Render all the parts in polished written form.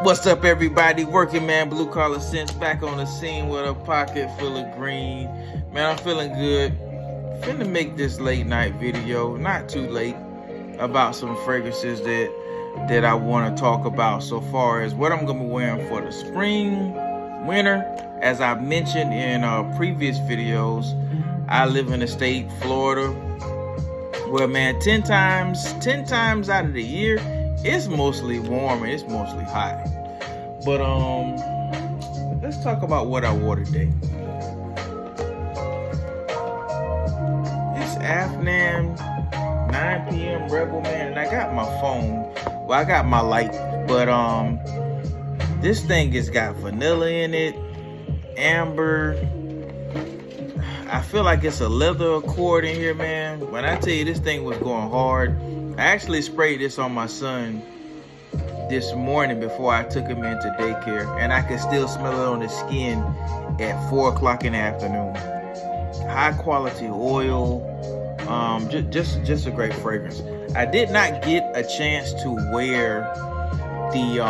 What's up, everybody? Working man, blue collar sense, back on the scene with a pocket full of green. Man, I'm feeling good. Finna make this late night video, not too late, about some fragrances that I want to talk about so far as what I'm gonna be wearing for the spring, winter. As I mentioned in previous videos, I live in the state, Florida, where man, 10 times out of the year, it's mostly warm and it's mostly hot. But let's talk about what I wore today. It's Afnan 9 p.m. Rebel, man, and I got my phone. Well, I got my light, but this thing has got vanilla in it, amber. I feel like it's a leather accord in here, man. When I tell you this thing was going hard, I actually sprayed this on my son this morning before I took him into daycare, and I could still smell it on his skin at 4 o'clock in the afternoon. High quality oil, just a great fragrance. I did not get a chance to wear the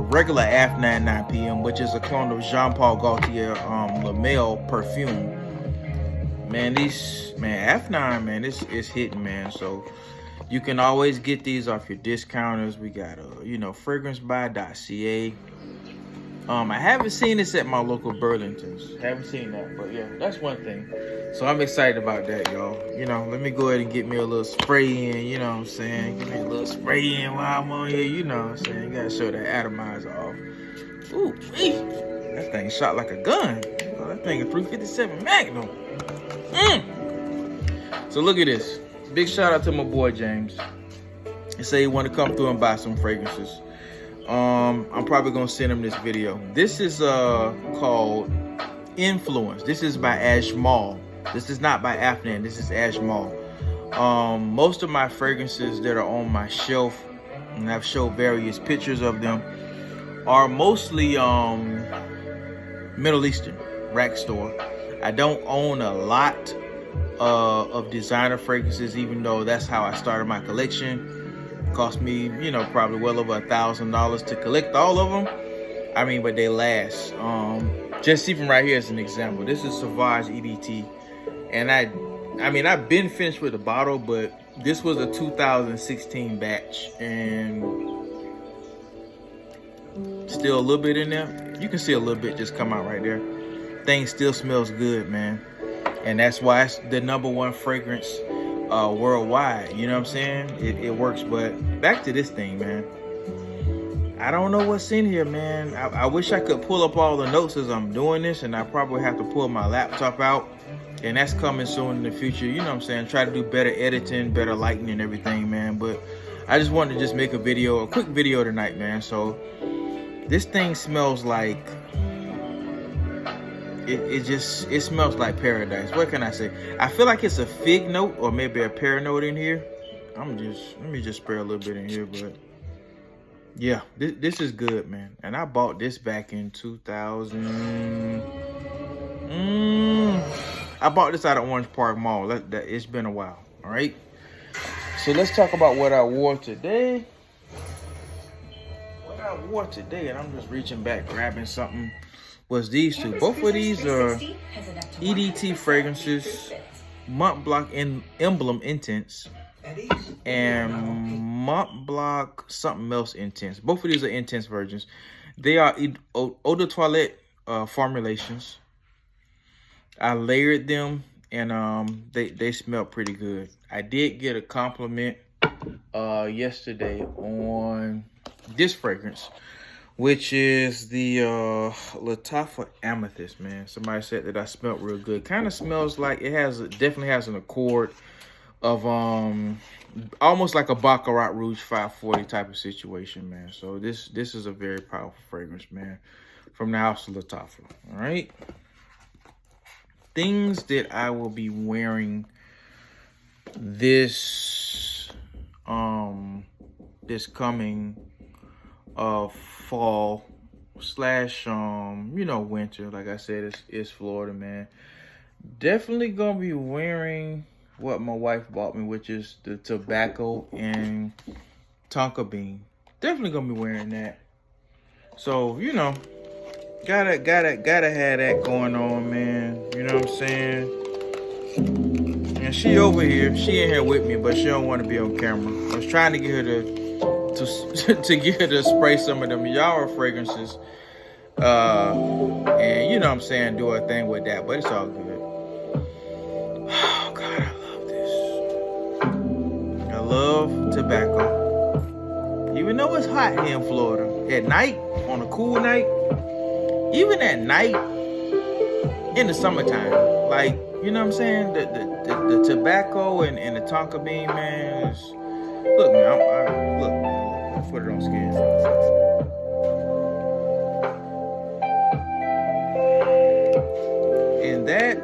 regular Afnan 9 p.m., which is a clone of Jean Paul Gaultier La Male perfume. Man, Afnan, man, it's hitting, man. So you can always get these off your discounters. We got fragrancebuy.ca. I haven't seen this at my local Burlingtons. Haven't seen that, but yeah, that's one thing. So I'm excited about that, y'all. Let me go ahead and get me a little spray in, you know what I'm saying? Give me a little spray in while I'm on here, you know what I'm saying? You gotta show that atomizer off. Ooh, that thing shot like a gun. Oh, that thing a 357 Magnum. So look at this. Big shout out to my boy James. He said he want to come through and buy some fragrances. I'm probably gonna send him this video. This is called Influence. This is by Ashmal. This is not by Afnan. This is Ashmal. Most of my fragrances that are on my shelf, and I've showed various pictures of them, are mostly Middle Eastern rack store. I don't own a lot of designer fragrances, even though that's how I started my collection. It cost me, probably well over $1,000 to collect all of them. I mean, but they last. Just even right here as an example, this is Sauvage EDT, and I've been finished with the bottle, but this was a 2016 batch, and still a little bit in there. You can see a little bit just come out right there. Thing still smells good, man, and that's why it's the #1 fragrance worldwide. You know what I'm saying? It works. But back to this thing, man. I don't know what's in here, man. I wish I could pull up all the notes as I'm doing this, and I probably have to pull my laptop out, and that's coming soon in the future. You know what I'm saying? Try to do better editing, better lighting and everything, man. But I just wanted to just make a quick video tonight, man. So this thing smells like it smells like paradise. What can I say? I feel like it's a fig note or maybe a pear note in here. Let me just spray a little bit in here, but yeah, this is good, man. And I bought this back in 2000. I bought this out of Orange Park Mall. It's been a while. All right. So let's talk about what I wore today. And I'm just reaching back, grabbing something. Was these two. Both of these are EDT fragrances, Mont Blanc Emblem Intense, and Mont Blanc something else Intense. Both of these are intense versions. They are eau de toilette formulations. I layered them, and they smell pretty good. I did get a compliment yesterday on this fragrance, which is the Lattafa Amethyst, man. Somebody said that I smelled real good. Kind of smells like definitely has an accord of almost like a Baccarat Rouge 540 type of situation, man. So this is a very powerful fragrance, man, from the house of Lattafa. All right. Things that I will be wearing this coming fall / winter. Like I said, it's Florida, man. Definitely gonna be wearing what my wife bought me, which is the tobacco and tonka bean. Definitely gonna be wearing that. So, you know, gotta have that going on, man. You know what I'm saying? And she over here, she in here with me, but she don't want to be on camera. I was trying to get her to get her to spray some of them Yara fragrances. And you know what I'm saying, do a thing with that, but it's all good. Oh God, I love this. I love tobacco. Even though it's hot here in Florida, at night, on a cool night, even at night, in the summertime, like, you know what I'm saying, the tobacco and the tonka bean, man, is, look, man, look, I'll put it on skin. And that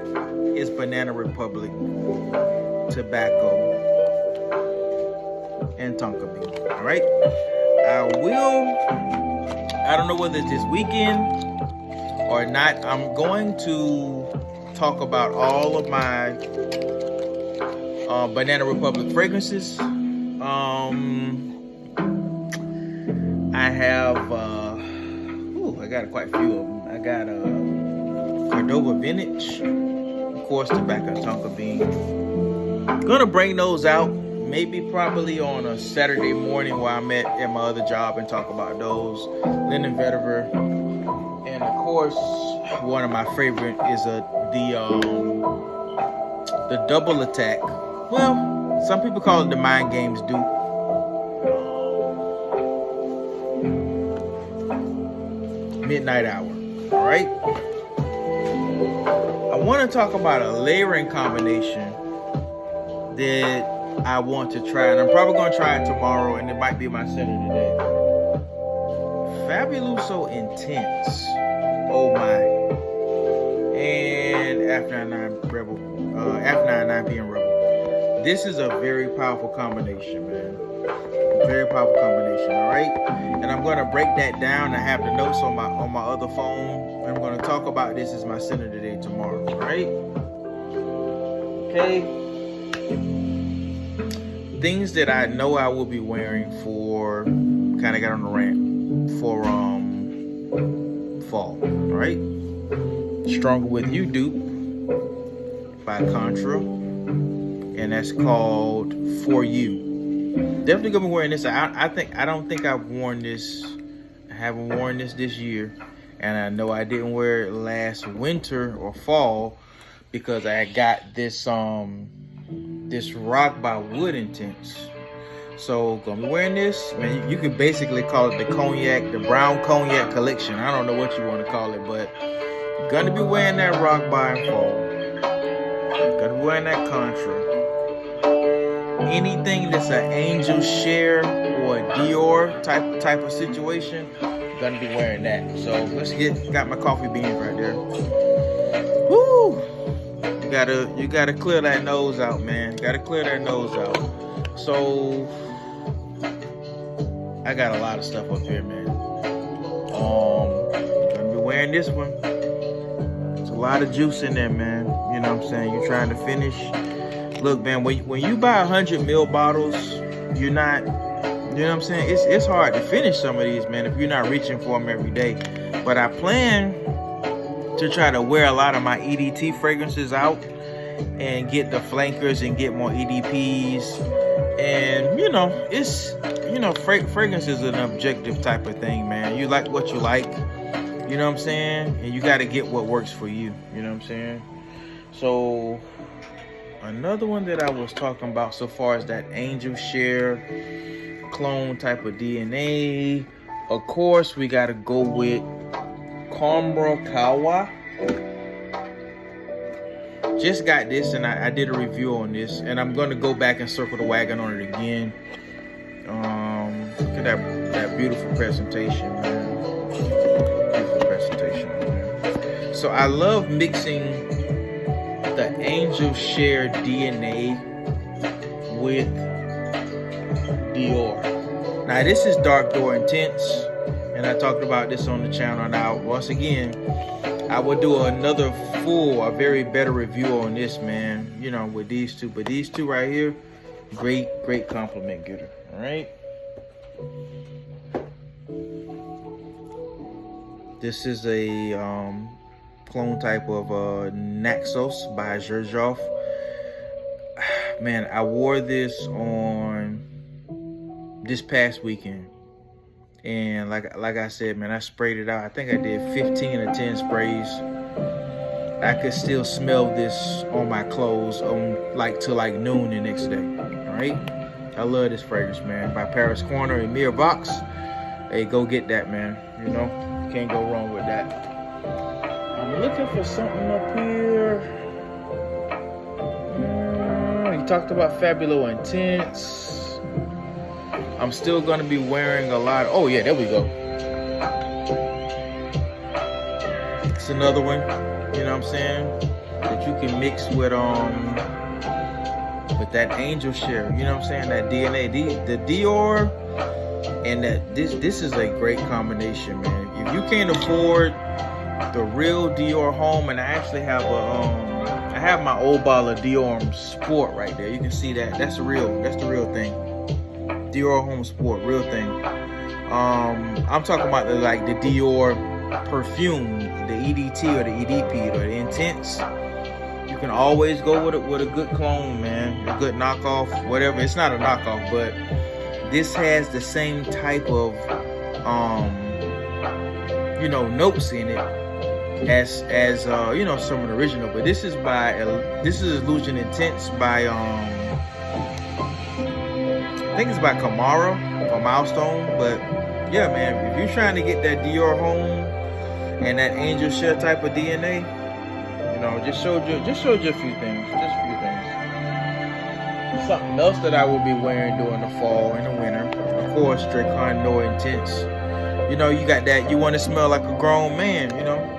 is Banana Republic tobacco and tonka bean. All right, I don't know whether it's this weekend or not. I'm going to talk about all of my Banana Republic fragrances. I have I got quite a few of them. I got Cordova Vintage, of course, tobacco and tonka bean. Gonna bring those out maybe probably on a Saturday morning while I'm at my other job and talk about those. Linden Vetiver, and of course one of my favorite is the Double Attack. Well, some people call it the Mind Games dupe. Midnight Hour. All right. I want to talk about a layering combination that I want to try, and I'm probably going to try it tomorrow, and it might be my center today. Fabuloso Intense. Oh my. And After 9 Rebel. After 9 p.m. Rebel. This is a very powerful combination, man. Very powerful combination, all right? And I'm going to break that down. I have the notes on my other phone. I'm going to talk about this as my center today tomorrow, all right? Okay. Things that I know I will be wearing for, kind of got on the rant, for fall, all right? Stronger With You dupe by Contra, and that's called For You. Definitely gonna be wearing this. I don't think I've worn this. I haven't worn this year, and I know I didn't wear it last winter or fall because I got this this Rock by Wood Intense. So gonna be wearing this, man. You could basically call it the brown cognac collection. I don't know what you want to call it, but gonna be wearing that Rock by in fall. Gonna be wearing that Contra. Anything that's an Angel Share or a Dior type of situation, gonna be wearing that. So got my coffee beans right there. Woo! You gotta clear that nose out, man. Gotta clear that nose out. So I got a lot of stuff up here, man. Gonna be wearing this one. There's a lot of juice in there, man. You know what I'm saying? You're trying to finish. Look, man, when you buy 100 ml bottles, you're not, you know what I'm saying? It's hard to finish some of these, man, if you're not reaching for them every day. But I plan to try to wear a lot of my EDT fragrances out and get the flankers and get more EDPs. And, you know, fragrance is an objective type of thing, man. You like what you like, you know what I'm saying? And you got to get what works for you, you know what I'm saying? So another one that I was talking about so far is that Angel Share clone type of DNA. Of course, we got to go with Combra Kawa. Just got this, and I did a review on this, and I'm going to go back and circle the wagon on it again. Look at that beautiful presentation, man. Beautiful presentation, man. So I love mixing the Angel Share DNA with Dior. Now this is Dark Door Intense, and I talked about this on the channel. Now once again, I will do a very better review on this, man, you know, with these two. But these two right here, great compliment getter. All right. This is a clone type of Naxos by Xerjoff. Man, I wore this on this past weekend, and like I said, man, I sprayed it out. I think I did 15 or 10 sprays. I could still smell this on my clothes till noon the next day. All right, I love this fragrance, man. By Paris Corner and Emir Vox. Hey, go get that, man. You know, can't go wrong with that. I'm looking for something up here. You talked about Fabulo Intense. I'm still gonna be wearing a lot. Oh yeah, there we go. It's another one. You know what I'm saying? That you can mix with that Angel Share. You know what I'm saying? That DNA, the Dior, and that this is a great combination, man. If you can't afford the real Dior Homme, and I actually have I have my old bottle of Dior Sport right there. You can see that. That's the real thing. Dior Homme Sport, real thing. I'm talking about the Dior perfume, the EDT or the EDP or the Intense. You can always go with a good clone, man. A good knockoff, whatever. It's not a knockoff, but this has the same type of notes in it as some of the original. But this is Illusion Intense by I think it's by Kamara or Milestone. But yeah, man, if you're trying to get that Dior Homme and that Angel Share type of DNA, just showed you a few things. Just a few things. Something else that I will be wearing during the fall and the winter, of course, Dracon Noir Intense. You got that. You want to smell like a grown man.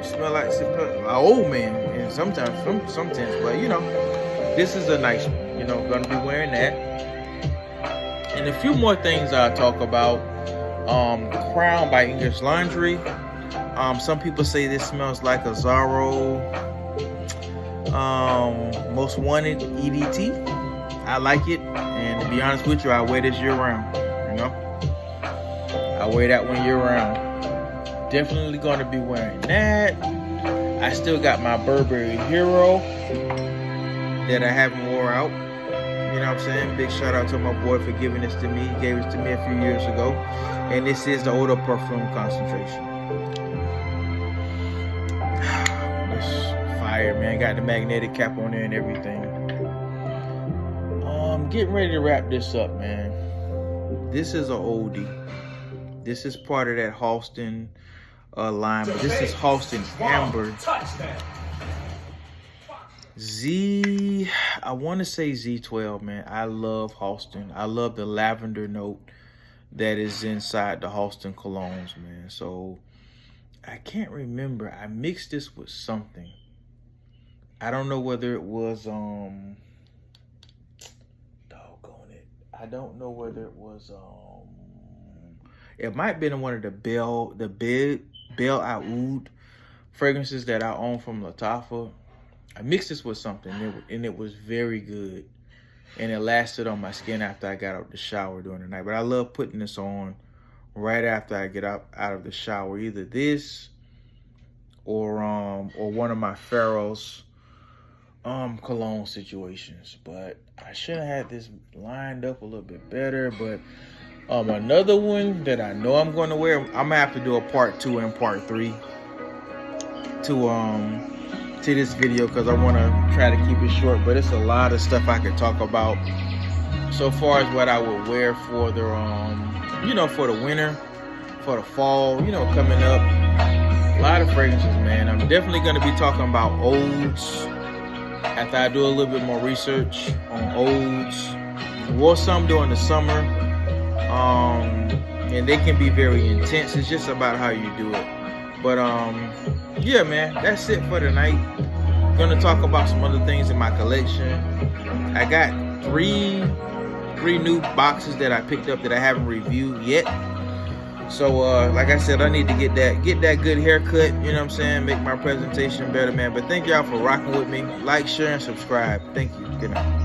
Smell like an old man, and sometimes some tints. But this is a nice one. Gonna be wearing that. And a few more things I'll talk about. Crown by English Laundry. Some people say this smells like a Zaro Most Wanted EDT. I like it, and to be honest with you, I wear this year round. I wear that one year round. Definitely going to be wearing that. I still got my Burberry Hero that I haven't wore out. You know what I'm saying? Big shout out to my boy for giving this to me. He gave it to me a few years ago. And this is the Eau de Parfum Concentration. This fire, man. Got the magnetic cap on there and everything. Getting ready to wrap this up, man. This is an oldie. This is part of that Halston line, but this is Halston Amber. I want to say Z12, man. I love Halston. I love the lavender note that is inside the Halston colognes, man. So I can't remember. I mixed this with something. I don't know whether it was doggone it. I don't know whether it was it might have been one of the Bel Oud fragrances that I own from Lattafa. I mixed this with something, and it was very good. And it lasted on my skin after I got out of the shower during the night. But I love putting this on right after I get out of the shower. Either this or one of my Pharos cologne situations. But I should have had this lined up a little bit better. But another one that I know I'm going to wear, I'm gonna have to do a part 2 and part 3 to this video, because I want to try to keep it short. But it's a lot of stuff I could talk about so far as what I would wear for the for the winter, for the fall, coming up. A lot of fragrances, man. I'm definitely going to be talking about Ouds after I do a little bit more research on Ouds. Wore some during the summer, and they can be very intense. It's just about how you do it. But yeah, man, that's it for tonight. Gonna talk about some other things in my collection. I got three new boxes that I picked up that I haven't reviewed yet. So like I said, I need to get that good haircut, you know what I'm saying? Make my presentation better, man. But thank y'all for rocking with me. Like, share, and subscribe. Thank you. Good night.